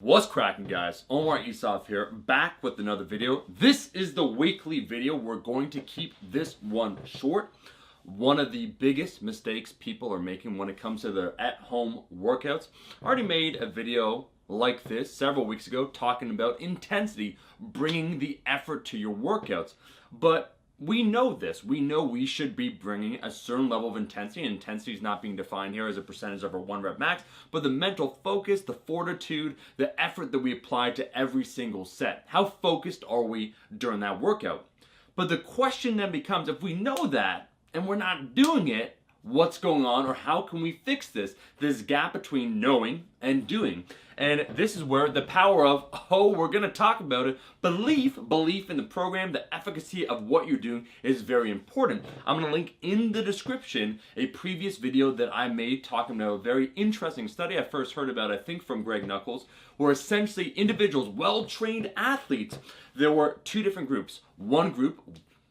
What's cracking, guys? Omar Isaf here, back with another video. This is the weekly video. We're going to keep this one short. One of the biggest mistakes people are making when it comes to their at-home workouts. I already made a video like this several weeks ago talking about intensity, bringing the effort to your workouts. But we know this. We know we should be bringing a certain level of intensity. Intensity is not being defined here as a percentage of our 1 rep max, but the mental focus, the fortitude, the effort that we apply to every single set. How focused are we during that workout? But the question then becomes, if we know that and we're not doing it, what's going on, or how can we fix this gap between knowing and doing? And this is where the power of, we're going to talk about it, belief in the program, the efficacy of what you're doing is very important. I'm going to link in the description a previous video that I made talking about a very interesting study I first heard about, I think from Greg Nuckols, where essentially individuals, well-trained athletes, there were two different groups. One group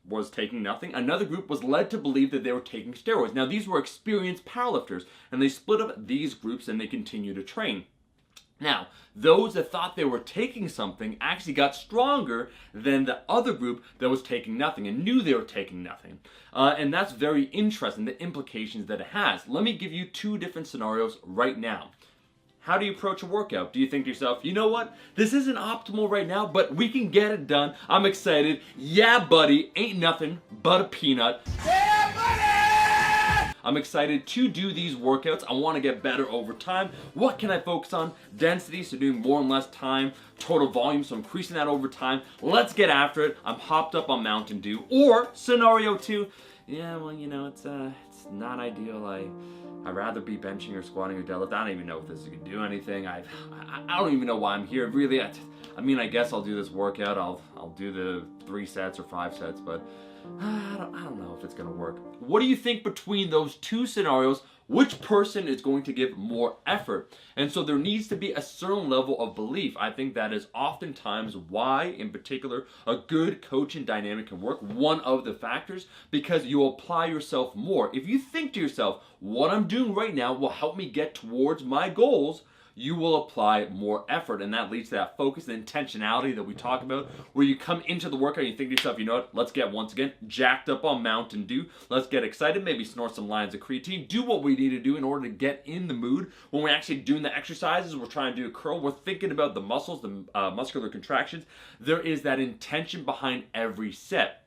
was taking nothing. Another group was led to believe that they were taking steroids. Now, these were experienced powerlifters, and they split up these groups and they continued to train. Now, those that thought they were taking something actually got stronger than the other group that was taking nothing and knew they were taking nothing. And that's very interesting, the implications that it has. Let me give you two different scenarios right now. How do you approach a workout? Do you think to yourself, you know what? This isn't optimal right now, but we can get it done. I'm excited. Yeah, buddy. Ain't nothing but a peanut. Yeah, buddy! I'm excited to do these workouts. I want to get better over time. What can I focus on? Density, so doing more and less time. Total volume, so increasing that over time. Let's get after it. I'm hopped up on Mountain Dew. Or scenario two, yeah, well, you know, it's not ideal. I'd rather be benching or squatting or deadlift. I don't even know if this can do anything. I don't even know why I'm here. Really, I mean, I guess I'll do this workout. I'll do the 3 sets or 5 sets, but I don't know if it's gonna work. What do you think between those two scenarios? Which person is going to give more effort? And so there needs to be a certain level of belief. I think that is oftentimes why, in particular, a good coaching dynamic can work. One of the factors, because you apply yourself more. If you think to yourself, what I'm doing right now will help me get towards my goals, you will apply more effort, and that leads to that focus and intentionality that we talk about, where you come into the workout and you think to yourself, you know what, let's get, once again, jacked up on Mountain Dew, let's get excited, maybe snort some lines of creatine, do what we need to do in order to get in the mood. When we're actually doing the exercises, we're trying to do a curl, we're thinking about the muscles, the muscular contractions. There is that intention behind every set.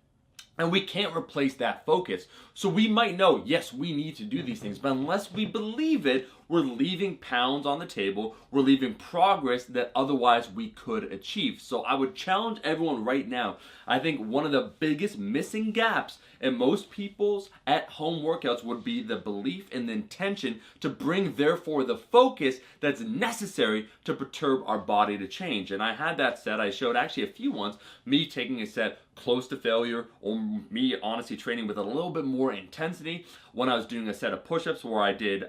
And we can't replace that focus. So we might know, yes, we need to do these things, but unless we believe it, we're leaving pounds on the table, we're leaving progress that otherwise we could achieve. So I would challenge everyone right now. I think one of the biggest missing gaps in most people's at-home workouts would be the belief and the intention to bring, therefore, the focus that's necessary to perturb our body to change. And I had that set, I showed actually a few ones, me taking a set close to failure, or me honestly training with a little bit more intensity when I was doing a set of push-ups where I did,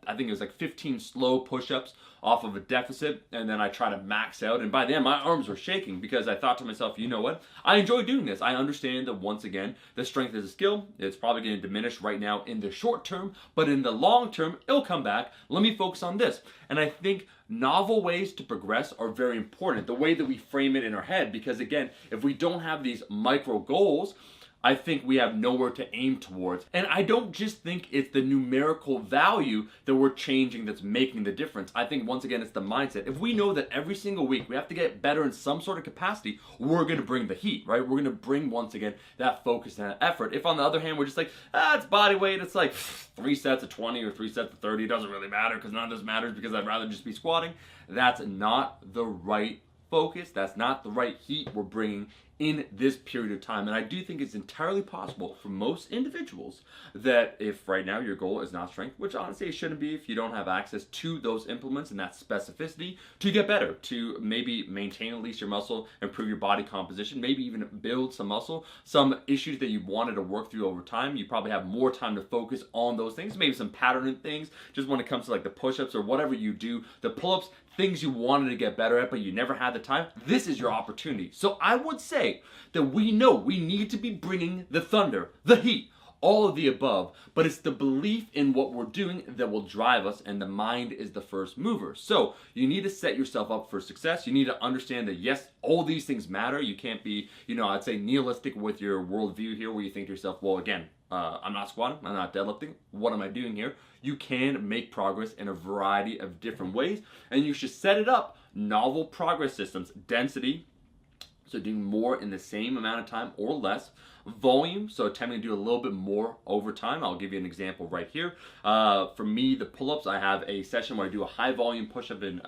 I think it was like 15 slow push-ups off of a deficit, and then I try to max out, and by then my arms were shaking because I thought to myself, you know what, I enjoy doing this. I understand that, once again, the strength is a skill. It's probably going to diminish right now in the short term, but in the long term, it'll come back. Let me focus on this. And I think novel ways to progress are very important, the way that we frame it in our head, because again, if we don't have these micro goals, I think we have nowhere to aim towards. And I don't just think it's the numerical value that we're changing that's making the difference. I think, once again, it's the mindset. If we know that every single week we have to get better in some sort of capacity, we're going to bring the heat, right? We're going to bring, once again, that focus and that effort. If, on the other hand, we're just like, it's body weight, it's like 3 sets of 20 or 3 sets of 30, it doesn't really matter because none of this matters because I'd rather just be squatting, that's not the right focus. That's not the right heat we're bringing in this period of time. And I do think it's entirely possible for most individuals that if right now your goal is not strength, which honestly it shouldn't be if you don't have access to those implements and that specificity, to get better, to maybe maintain at least your muscle, improve your body composition, maybe even build some muscle, some issues that you wanted to work through over time, you probably have more time to focus on those things, maybe some patterning things, just when it comes to like the push-ups or whatever you do, the pull-ups, things you wanted to get better at but you never had the time, this is your opportunity. So I would say that we know we need to be bringing the thunder, the heat, all of the above, but it's the belief in what we're doing that will drive us, and the mind is the first mover. So you need to set yourself up for success. You need to understand that yes, all these things matter. You can't be, I'd say nihilistic with your worldview here, where you think to yourself, well, again, I'm not squatting, I'm not deadlifting, what am I doing here? You can make progress in a variety of different ways, and you should set it up. Novel progress systems, density, so doing more in the same amount of time or less. Volume, so attempting to do a little bit more over time. I'll give you an example right here. For me, the pull-ups, I have a session where I do a high volume push-up and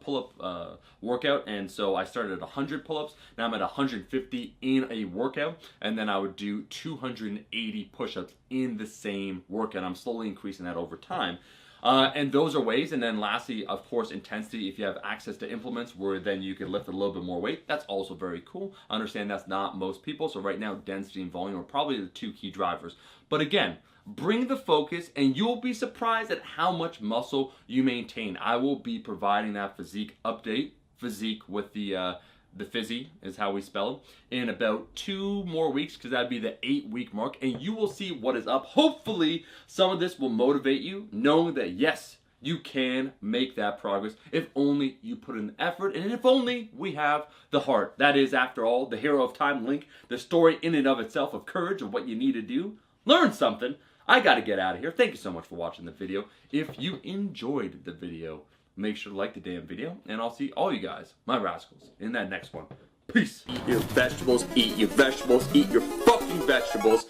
pull-up workout, and so I started at 100 pull-ups. Now I'm at 150 in a workout, and then I would do 280 push-ups in the same workout. I'm slowly increasing that over time. And those are ways. And then lastly, of course, intensity. If you have access to implements where then you can lift a little bit more weight, that's also very cool. I understand that's not most people. So right now, density and volume are probably the two key drivers. But again, bring the focus and you'll be surprised at how much muscle you maintain. I will be providing that physique update, physique with the Fizzy is how we spell it, in about 2 more weeks, because that'd be the 8-week mark, and you will see what is up. Hopefully some of this will motivate you, knowing that yes, you can make that progress if only you put in the effort, and if only we have the heart. That is, after all, the Hero of Time link, the story in and of itself of courage, of what you need to do. Learn something. I gotta get out of here. Thank you so much for watching the video. If you enjoyed the video, make sure to like the damn video, and I'll see all you guys, my rascals, in that next one. Peace. Eat your vegetables, eat your vegetables, eat your fucking vegetables.